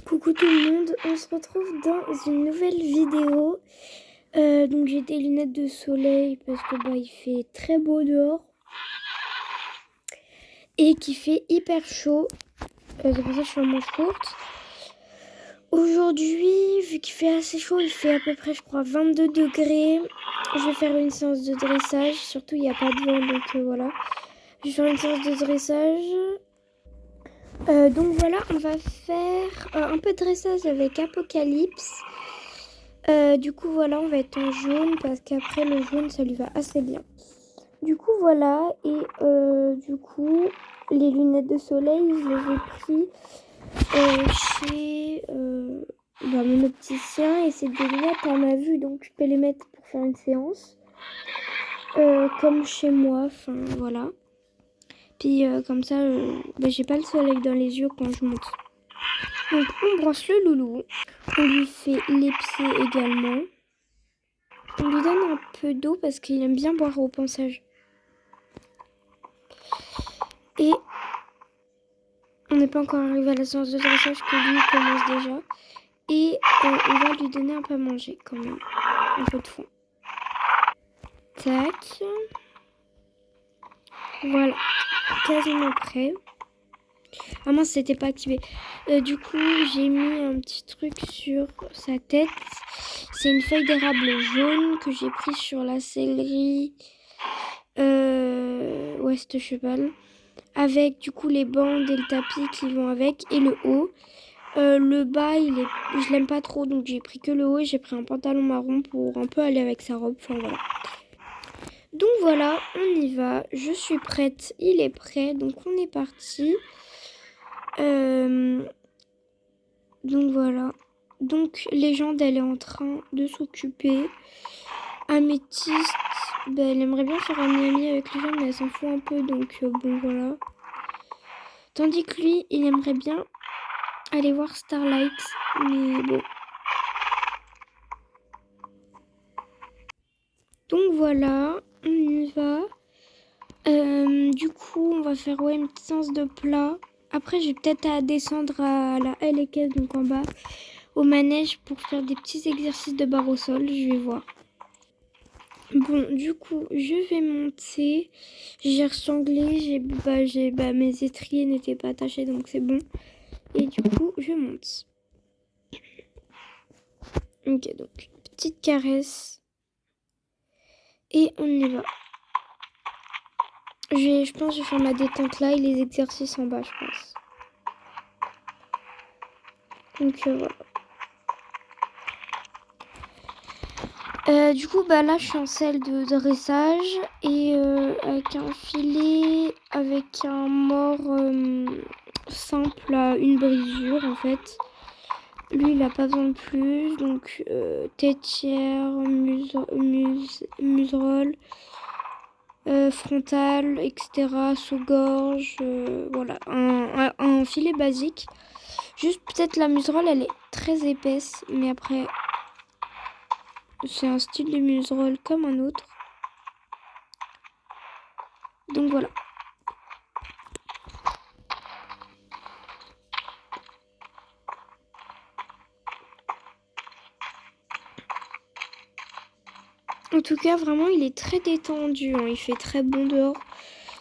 Coucou tout le monde, on se retrouve dans une nouvelle vidéo. Donc j'ai des lunettes de soleil parce que il fait très beau dehors et qu'il fait hyper chaud. C'est pour ça que je suis en manche courte. Aujourd'hui, vu qu'il fait assez chaud, il fait à peu près je crois 22 degrés. Je vais faire une séance de dressage, surtout il n'y a pas de vent donc voilà. Je vais faire une séance de dressage. Donc voilà, on va faire un peu de dressage avec Apocalypse. Du coup voilà, on va être en jaune parce qu'après le jaune ça lui va assez bien. Du coup voilà, et du coup les lunettes de soleil je les ai pris chez mon opticien et c'est des lunettes à ma vue donc je peux les mettre pour faire une séance comme chez moi, enfin voilà. Puis comme ça j'ai pas le soleil dans les yeux quand je monte. Donc on brosse le loulou, on lui fait les pieds également. On lui donne un peu d'eau parce qu'il aime bien boire au pansage. Et on n'est pas encore arrivé à la séance de dressage que lui commence déjà. Et on va lui donner un peu à manger quand même. Un peu de fond. Tac. Voilà. Quasiment prêt. Ah mince, c'était pas activé. Du coup, j'ai mis un petit truc sur sa tête. C'est une feuille d'érable jaune que j'ai prise sur la céleri Ouest Cheval. Avec du coup les bandes et le tapis qui vont avec et le haut. Le bas, je l'aime pas trop donc j'ai pris que le haut et j'ai pris un pantalon marron pour un peu aller avec sa robe. Enfin voilà. Donc voilà, on y va. Je suis prête, il est prêt, donc on est parti. Donc voilà. Donc Légende, elle est en train de s'occuper. Améthyste, elle aimerait bien faire ami avec les gens, mais elle s'en fout un peu, donc bon voilà. Tandis que lui, il aimerait bien aller voir Starlight, mais bon. Donc voilà, on y va. Du coup, on va faire une petite séance de plat. Après, je vais peut-être à descendre à la LKS, donc en bas, au manège pour faire des petits exercices de barre au sol. Je vais voir. Bon, du coup, je vais monter. J'ai ressanglé, mes étriers n'étaient pas attachés, donc c'est bon. Et du coup, je monte. Ok, donc, petite caresse. Et on y va. Je pense que je vais faire ma détente là et les exercices en bas, je pense. Donc voilà. Du coup, là, je suis en selle de dressage et avec un filet, avec un mort simple à une brisure en fait. Lui, il a pas besoin de plus, donc tétière, muserolle, frontale, etc. Sous-gorge, voilà, un filet basique. Juste peut-être la muserolle, elle est très épaisse, mais après, c'est un style de muserolle comme un autre. Donc voilà. En tout cas, vraiment, il est très détendu. Il fait très bon dehors.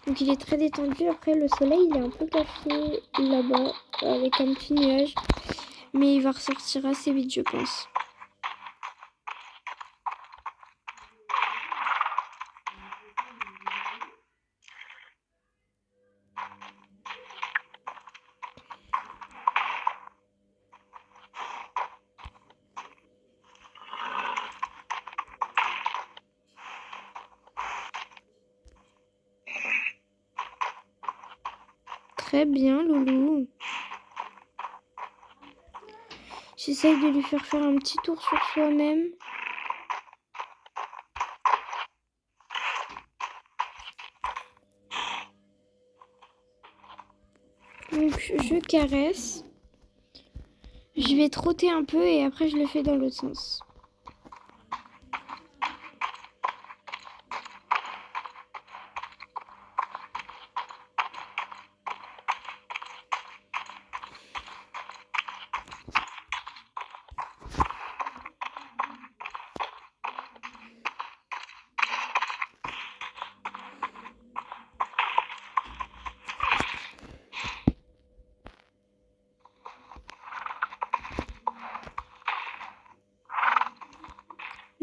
Donc il est très détendu. Après, le soleil, il est un peu caché là-bas, avec un petit nuage. Mais il va ressortir assez vite, je pense. Très bien, Loulou. J'essaye de lui faire un petit tour sur soi-même. Donc je caresse. Je vais trotter un peu et après je le fais dans l'autre sens.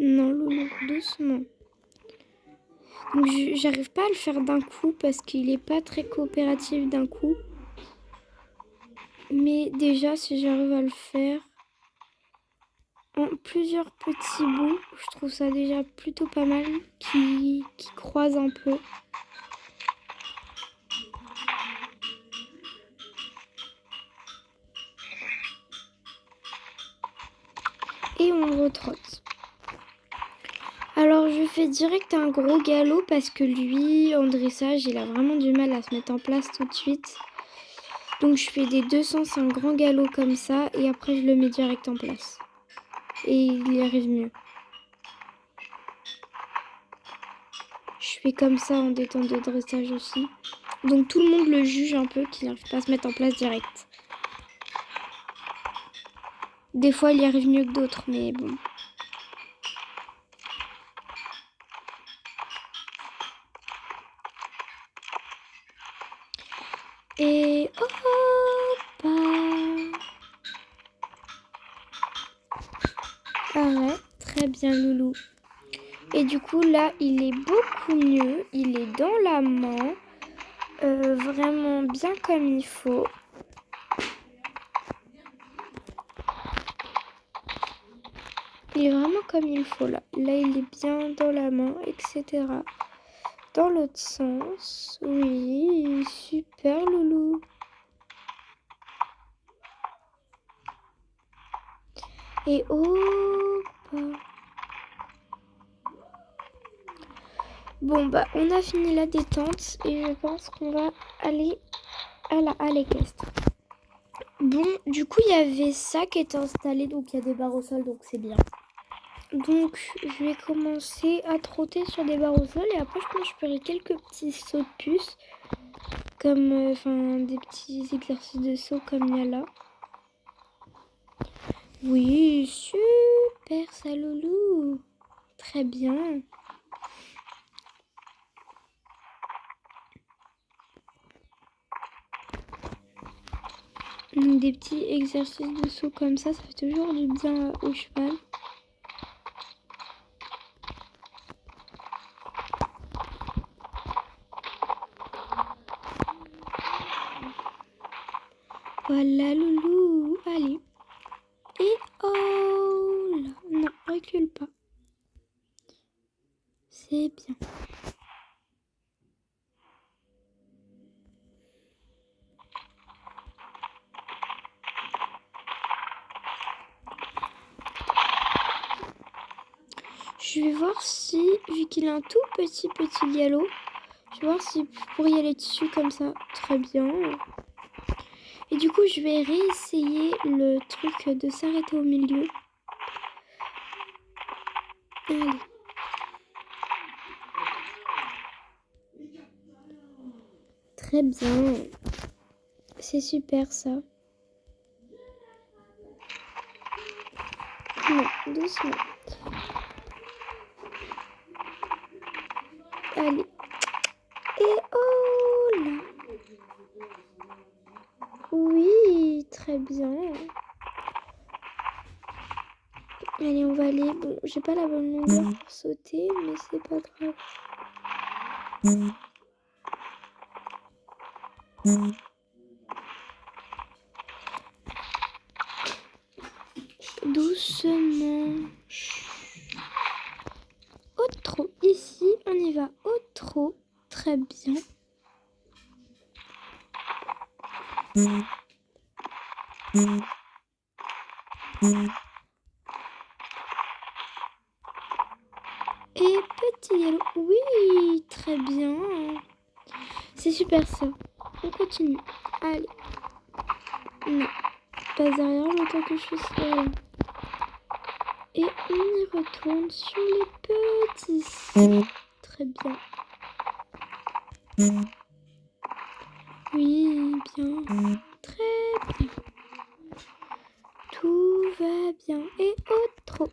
Non, Loulou, doucement. Donc, j'arrive pas à le faire d'un coup parce qu'il est pas très coopératif d'un coup. Mais déjà, si j'arrive à le faire en plusieurs petits bouts, je trouve ça déjà plutôt pas mal qui croise un peu. Et on retrotte. Alors je fais direct un gros galop parce que lui, en dressage, il a vraiment du mal à se mettre en place tout de suite. Donc je fais des 2 sens, un grand galop comme ça, et après je le mets direct en place. Et il y arrive mieux. Je fais comme ça en détente de dressage aussi. Donc tout le monde le juge un peu qu'il n'arrive pas à se mettre en place direct. Des fois il y arrive mieux que d'autres, mais bon. Et hop, arrête, très bien Loulou. Et du coup là il est beaucoup mieux, il est dans la main, vraiment bien comme il faut. Il est vraiment comme il faut là. Là il est bien dans la main, etc. Dans l'autre sens, oui, super Loulou. Et hop. Bon bah on a fini la détente et je pense qu'on va aller à la halle équestre. Bon, du coup il y avait ça qui était installé, donc il y a des barres au sol, donc c'est bien. Donc je vais commencer à trotter sur des barres au sol et après je pense que je ferai quelques petits sauts de puce. Comme, des petits exercices de saut comme il y a là. Oui, super ça Loulou. Très bien. Donc des petits exercices de saut comme ça fait toujours du bien au cheval. Voilà Loulou, allez. Et oh là, non, recule pas. C'est bien. Je vais voir si, vu qu'il a un tout petit galop, je vais voir si je pourrais y aller dessus comme ça. Très bien. Et du coup, je vais réessayer le truc de s'arrêter au milieu. Allez. Très bien. C'est super ça. Non, doucement. Allez. Et oh là. Oui, très bien. Allez, on va aller. Bon, j'ai pas la bonne longueur pour sauter, mais c'est pas grave. Doucement. Au trot. Ici, on y va au trot. Très bien. Et petit galop. Oui, très bien. C'est super ça. On continue. Allez. Non. Passe derrière le temps que je suis seule. Et on y retourne sur les petits sauts. Très bien. Oui, bien. Très bien. Tout va bien. Et au trot.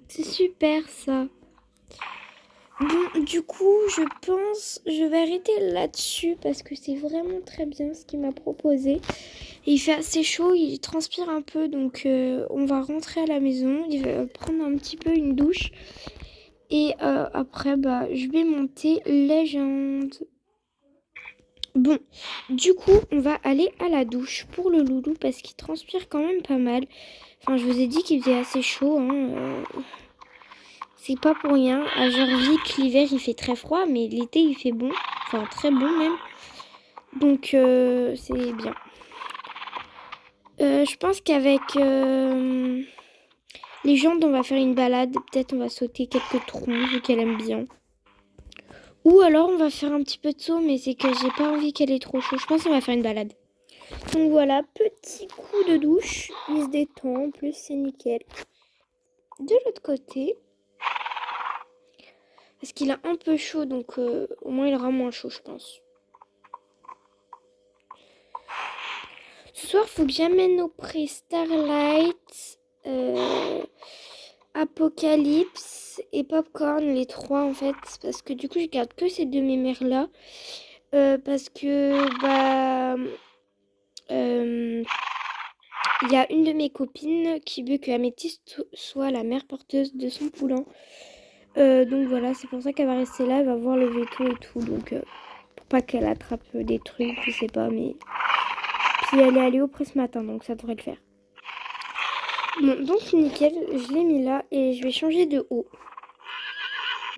C'est super ça. Bon, du coup, je pense, je vais arrêter là-dessus parce que c'est vraiment très bien ce qu'il m'a proposé. Et il fait assez chaud, il transpire un peu, donc on va rentrer à la maison. Il va prendre un petit peu une douche. Et après, bah, je vais monter Legend. Bon, du coup, on va aller à la douche pour le loulou parce qu'il transpire quand même pas mal. Enfin, je vous ai dit qu'il faisait assez chaud, hein. C'est pas pour rien. À Jorvik, l'hiver, il fait très froid, mais l'été, il fait bon. Enfin, très bon même. Donc, c'est bien. Je pense qu'avec les jambes, on va faire une balade. Peut-être on va sauter quelques troncs, vu qu'elle aime bien. Ou alors, on va faire un petit peu de saut, mais c'est que j'ai pas envie qu'elle ait trop chaud. Je pense qu'on va faire une balade. Donc voilà, petit coup de douche. Il se détend, en plus, c'est nickel. De l'autre côté, parce qu'il a un peu chaud, donc au moins il aura moins chaud, je pense. Ce soir, faut que j'amène au pré Starlight, Apocalypse et Popcorn, les trois en fait. Parce que du coup, je garde que ces deux mémères-là. Parce que, bah... il y a une de mes copines qui veut que Améthyste soit la mère porteuse de son poulain. Donc voilà, c'est pour ça qu'elle va rester là, elle va voir le veto et tout. Donc, pour pas qu'elle attrape des trucs, je sais pas, mais... Puis elle est allée au pré ce matin, donc ça devrait le faire. Bon, donc nickel, je l'ai mis là et je vais changer de haut.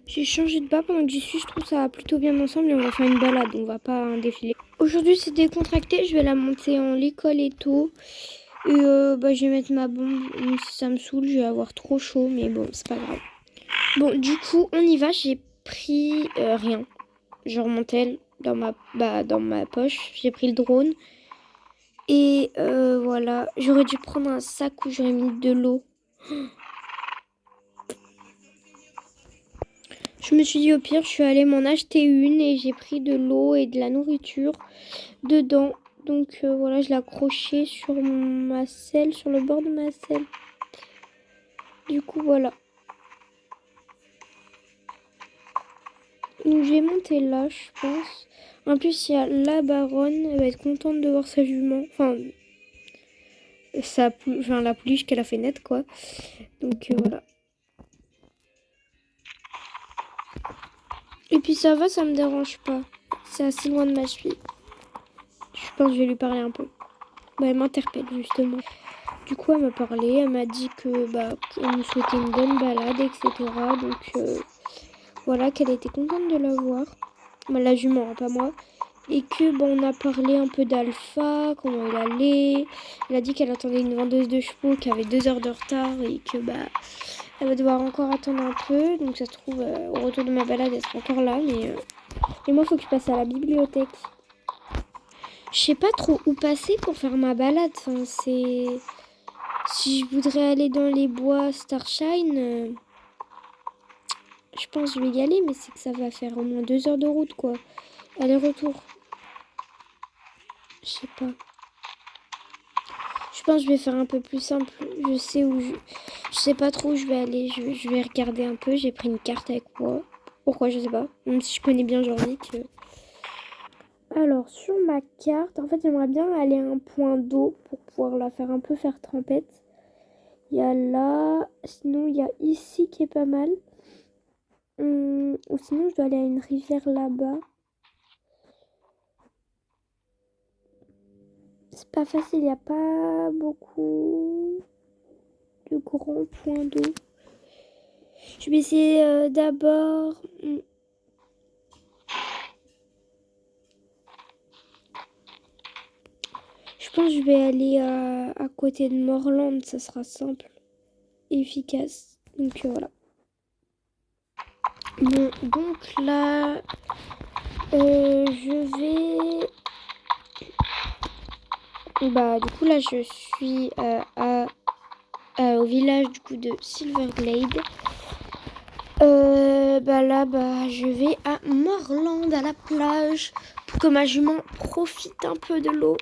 J'ai changé de bas pendant que j'y suis, je trouve ça va plutôt bien ensemble et on va faire une balade, on va pas un défilé. Aujourd'hui c'est décontracté, je vais la monter en l'école et tout. Et bah, je vais mettre ma bombe, même si ça me saoule, je vais avoir trop chaud, mais bon, c'est pas grave. Bon, du coup, on y va, j'ai pris rien. Genre mon tel dans ma poche, j'ai pris le drone. Et voilà, j'aurais dû prendre un sac où j'aurais mis de l'eau. Je me suis dit au pire, je suis allée m'en acheter une et j'ai pris de l'eau et de la nourriture dedans. Donc voilà, je l'ai accroché sur ma selle, sur le bord de ma selle. Du coup, voilà. Donc j'ai monté là, je pense. En plus, il y a la baronne, elle va être contente de voir sa jument. Enfin, la pouliche qu'elle a fait naître, quoi. Donc voilà. Et puis ça va, ça me dérange pas. C'est assez loin de ma cheville. Je pense que je vais lui parler un peu. Bah, elle m'interpelle justement. Du coup, elle m'a parlé, elle m'a dit que qu'elle nous souhaitait une bonne balade, etc. Donc voilà, qu'elle était contente de la voir. Bah, la jument, hein, pas moi. Et que on a parlé un peu d'Alpha, comment il allait. Elle a dit qu'elle attendait une vendeuse de chevaux qui avait 2 heures de retard et que elle va devoir encore attendre un peu. Donc ça se trouve au retour de ma balade, elle sera encore là. Et moi, il faut que je passe à la bibliothèque. Je sais pas trop où passer pour faire ma balade. Enfin, c'est... Si je voudrais aller dans les bois Starshine, je pense que je vais y aller, mais c'est que ça va faire au moins 2 heures de route, quoi. Aller-retour. Je sais pas. Je pense que je vais faire un peu plus simple. Je sais où je sais pas trop où je vais aller. Je vais regarder un peu. J'ai pris une carte avec moi. Pourquoi, je sais pas. Même si je connais bien Jorvik. Alors, sur ma carte, en fait, j'aimerais bien aller à un point d'eau pour pouvoir la faire un peu faire trempette. Il y a là, sinon il y a ici qui est pas mal. Ou sinon je dois aller à une rivière là-bas. C'est pas facile, il n'y a pas beaucoup de grands points d'eau. Je vais essayer d'abord... Je pense que je vais aller à côté de Morland, ça sera simple et efficace. Donc voilà. Bon, donc là, je vais... du coup là je suis au village du coup de Silverglade. Je vais à Morland, à la plage, pour que ma jument profite un peu de l'eau.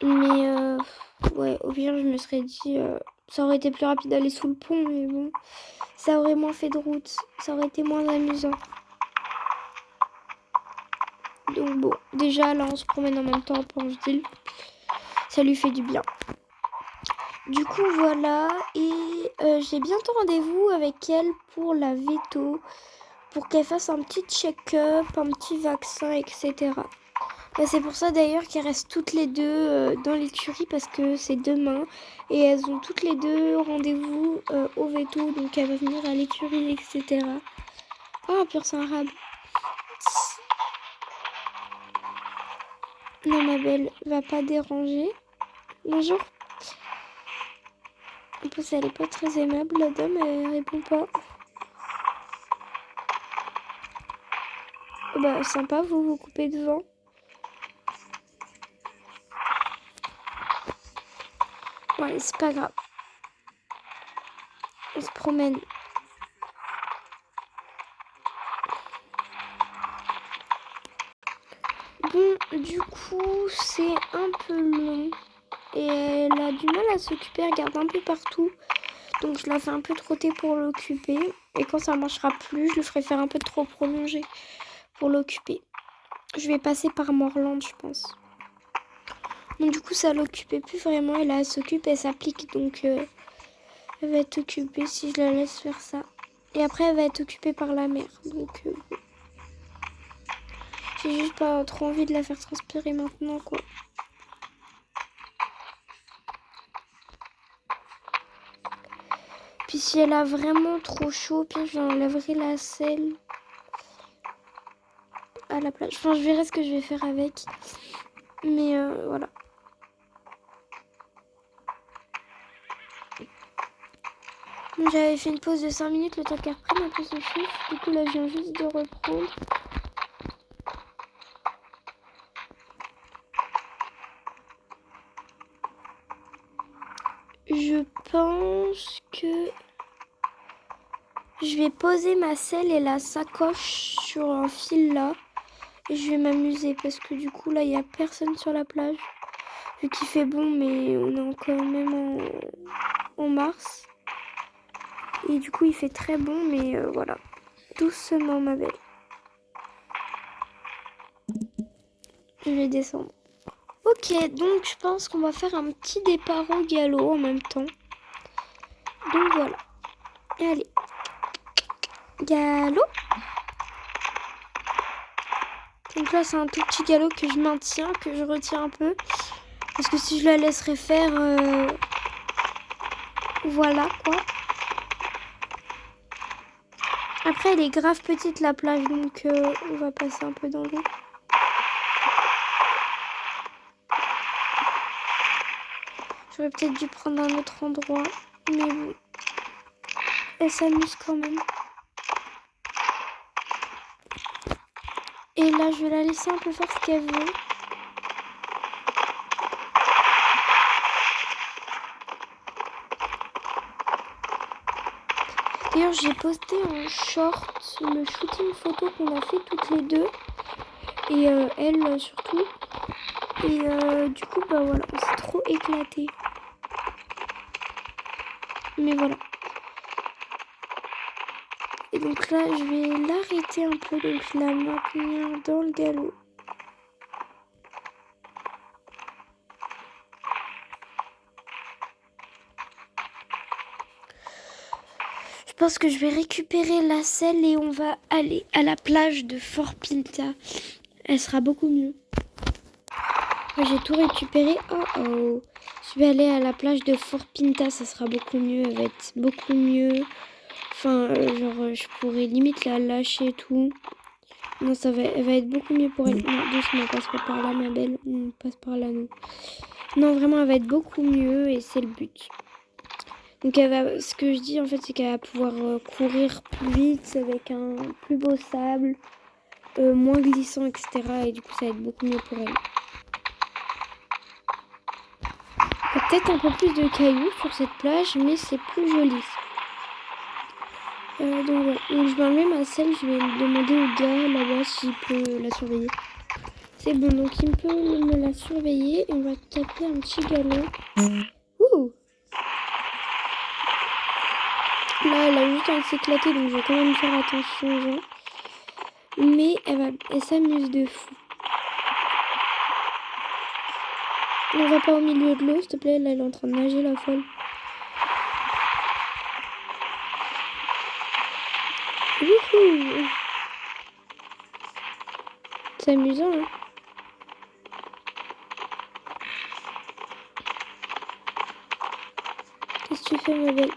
Mais ouais, au pire, je me serais dit, ça aurait été plus rapide d'aller sous le pont, mais bon, Ça aurait moins fait de route. Ça aurait été moins amusant. Donc bon, déjà là on se promène en même temps pour en ville. Ça lui fait du bien. Du coup voilà, et j'ai bientôt rendez-vous avec elle pour la veto, pour qu'elle fasse un petit check-up, un petit vaccin, etc. Bah, c'est pour ça d'ailleurs qu'elles restent toutes les deux dans l'écurie parce que c'est demain et elles ont toutes les deux rendez-vous au veto, donc elle va venir à l'écurie, etc. Oh, un pur sang arabe. Non ma belle, va pas déranger. Bonjour. En plus elle est pas très aimable, la dame, elle répond pas. Oh, bah sympa, vous coupez devant. Ouais, c'est pas grave. On se promène. Bon, du coup, c'est un peu long. Et elle a du mal à s'occuper, elle regarde un peu partout. Donc je la fais un peu trotter pour l'occuper. Et quand ça marchera plus, je le ferai faire un peu trop prolongé pour l'occuper. Je vais passer par Morland, je pense. Donc du coup, ça l'occupait plus vraiment. Et là, elle s'occupe, elle s'applique. Donc elle va être occupée si je la laisse faire ça. Et après, elle va être occupée par la mère. Donc j'ai juste pas trop envie de la faire transpirer maintenant, quoi. Puis si elle a vraiment trop chaud, puis j'enlèverai la selle à la plage. Enfin, je verrai ce que je vais faire avec. Mais voilà. Bon, j'avais fait une pause de 5 minutes, le temps qu'elle reprenne un peu son souffle. Du coup, là, je viens juste de reprendre. Je pense que je vais poser ma selle et la sacoche sur un fil là. Et je vais m'amuser parce que du coup, là, il n'y a personne sur la plage. Vu qu'il fait bon, mais on est quand même en mars. Et du coup, il fait très bon, mais voilà. Doucement, ma belle. Je vais descendre. Ok, donc je pense qu'on va faire un petit départ au galop en même temps. Donc voilà. Allez. Galop. Donc là, c'est un tout petit galop que je maintiens, que je retiens un peu. Parce que si je la laisserais faire... voilà, quoi. Après, elle est grave petite, la plage, donc on va passer un peu dans l'eau. J'aurais peut-être dû prendre un autre endroit, mais bon. Elle s'amuse quand même. Et là, je vais la laisser un peu faire ce qu'elle veut. D'ailleurs, j'ai posté en short le shooting photo qu'on a fait toutes les deux. Et elle surtout. Et du coup, bah voilà, on s'est trop éclaté. Mais voilà. Et donc là, je vais l'arrêter un peu, donc la maintenir dans le galop. Je pense que je vais récupérer la selle et on va aller à la plage de Fort Pinta. Elle sera beaucoup mieux. Moi, j'ai tout récupéré. Oh. Je vais aller à la plage de Fort Pinta, ça sera beaucoup mieux. Elle va être beaucoup mieux. Enfin, je pourrais limite la lâcher et tout. Non, elle va être beaucoup mieux pour elle. Non, doucement, on passe pas par là, ma belle. On passe par là, nous. Non, vraiment, elle va être beaucoup mieux et c'est le but. Donc, ce que je dis, en fait, c'est qu'elle va pouvoir courir plus vite avec un plus beau sable, moins glissant, etc. Et du coup, ça va être beaucoup mieux pour elle. Il y a peut-être un peu plus de cailloux sur cette plage, mais c'est plus joli. Donc je vais enlever ma selle, je vais demander au gars là-bas s'il peut la surveiller. C'est bon, donc il peut me la surveiller et on va taper un petit galop. Ouh! Là, elle a juste envie de s'éclater, donc je vais quand même faire attention aux gens. Mais elle s'amuse de fou. On va pas au milieu de l'eau, s'il te plaît. Là, elle est en train de nager, la folle. Wouhou! C'est amusant, hein. Qu'est-ce que tu fais, ma belle?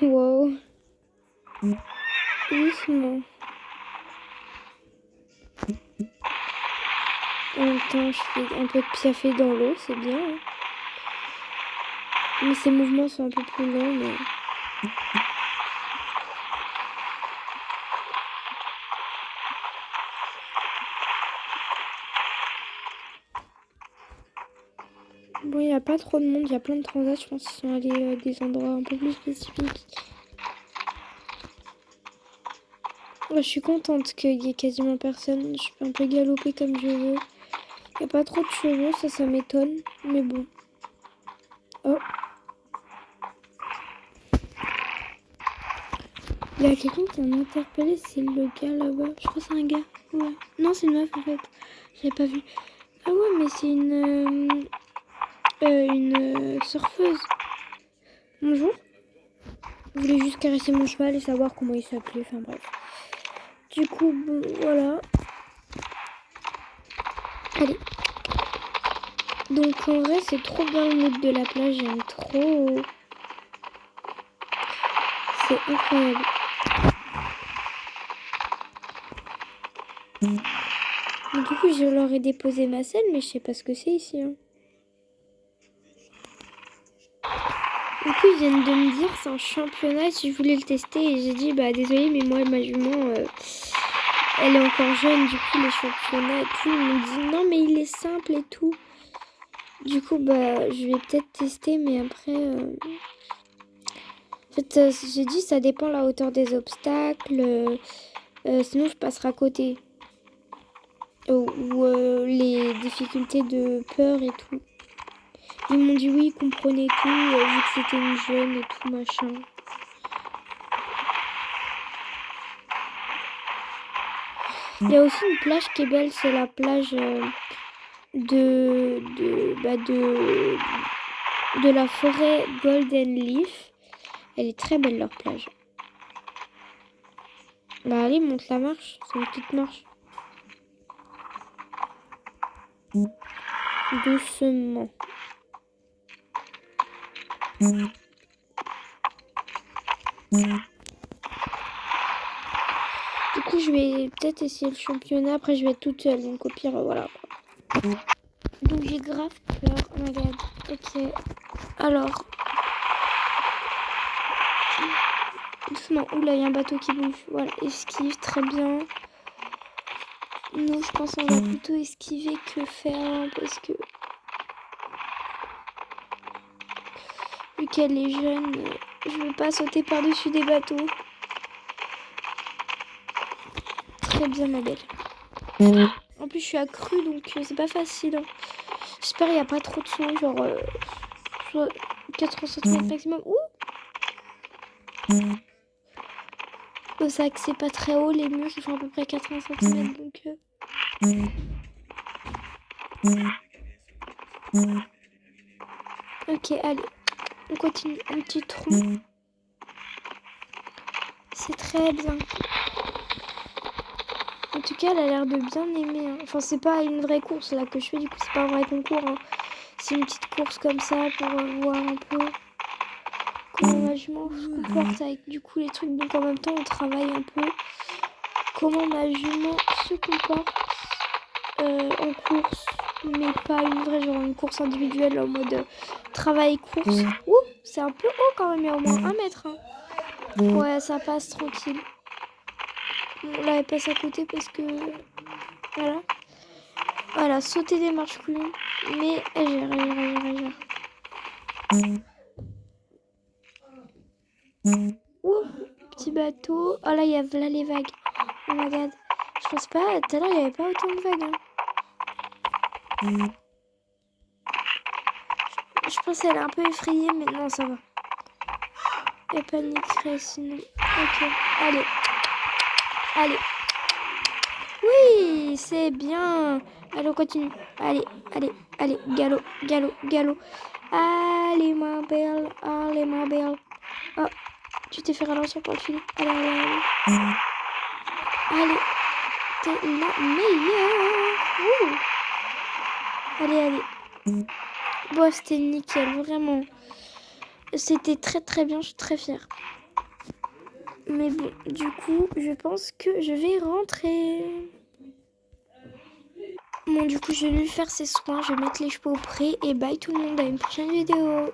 Wow. Doucement. En même temps, je fais un peu de piaffer dans l'eau, c'est bien. Hein. Mais ces mouvements sont un peu plus longs, mais... Bon, il n'y a pas trop de monde, il y a plein de transats, je pense qu'ils sont allés à des endroits un peu plus spécifiques. Je suis contente qu'il y ait quasiment personne, je peux un peu galoper comme je veux. Il n'y a pas trop de chevaux, ça m'étonne, mais bon. Oh. Il y a quelqu'un qui m'a interpellé, c'est le gars là-bas. Je crois que c'est un gars. Ouais. Non, c'est une meuf en fait. J'avais pas vu. Ah ouais, mais c'est une surfeuse. Bonjour. Je voulais juste caresser mon cheval et savoir comment il s'appelait. Enfin bref. Du coup, bon, voilà. Allez. Donc en vrai, c'est trop bien le mood de la plage. J'aime trop. C'est incroyable. Du coup, je leur ai déposé ma selle, mais je sais pas ce que c'est ici. Hein. Du coup, ils viennent de me dire c'est un championnat si je voulais le tester. Et j'ai dit, bah désolé, mais moi, ma jument, elle est encore jeune. Du coup, les championnats et tout, ils m'ont dit non, mais il est simple et tout. Du coup, bah, je vais peut-être tester, mais après... En fait, j'ai dit ça dépend de la hauteur des obstacles. Sinon, je passerai à côté. Ou les difficultés de peur et tout. Ils m'ont dit oui, ils comprenaient tout, vu que c'était une jeune et tout, machin. Il y a aussi une plage qui est belle, c'est la plage de la forêt Golden Leaf. Elle est très belle, leur plage. Bah allez, monte la marche, c'est une petite marche. Doucement. Du coup, je vais peut-être essayer le championnat. Après, je vais être toute seule. Donc, au pire, voilà. Donc, j'ai grave peur. Oh my god. Ok. Alors. Doucement. Oula, il y a un bateau qui bouge. Voilà. Esquive. Très bien. Nous, je pense qu'on va plutôt esquiver que faire. Parce que. Vu qu'elle est jeune, je veux pas sauter par-dessus des bateaux. Très bien, ma belle. En plus, je suis accrue, donc c'est pas facile. Hein. J'espère qu'il n'y a pas trop de son, genre 4 cm maximum. Ouh! Ça que c'est pas très haut, les murs ils font à peu près 80 cm, donc... Ok, allez, on continue. Un petit trou. C'est très bien. En tout cas, elle a l'air de bien aimer. Hein. Enfin, c'est pas une vraie course là que je fais, du coup, c'est pas un vrai concours. Hein. C'est une petite course comme ça pour voir un peu comment ma jument se comporte avec du coup les trucs. Donc en même temps, on travaille un peu comment ma jument se comporte en course, mais pas une vraie, genre une course individuelle en mode travail-course. Ouh, c'est un peu haut quand même, il y a au moins 1 mètre. Hein. Ouais, ça passe tranquille. Bon, là, elle passe à côté parce que... Voilà. Voilà, sauter des marches couillons. Mais elle gère, elle gère, elle gère, elle gère. Ouh, petit bateau. Oh là, il y a là les vagues. Oh my god. Je pense pas, tout à l'heure, il n'y avait pas autant de vagues. Hein. Je pense qu'elle est un peu effrayée, mais non, ça va. Elle paniquerait sinon. Ok, allez. Allez. Oui, c'est bien. Allez, on continue. Allez, allez, allez. Galop, galop, galop. Allez, ma belle. Allez, ma belle. Oh, tu t'es fait ralentir pour le filet. Allez, allez, allez. Allez. T'es la meilleure. Ouh. Allez, allez. Bon, c'était nickel, vraiment. C'était très très bien, je suis très fière. Mais bon, du coup, je pense que je vais rentrer. Bon, du coup, je vais lui faire ses soins, je vais mettre les cheveux au pré et bye tout le monde, à une prochaine vidéo.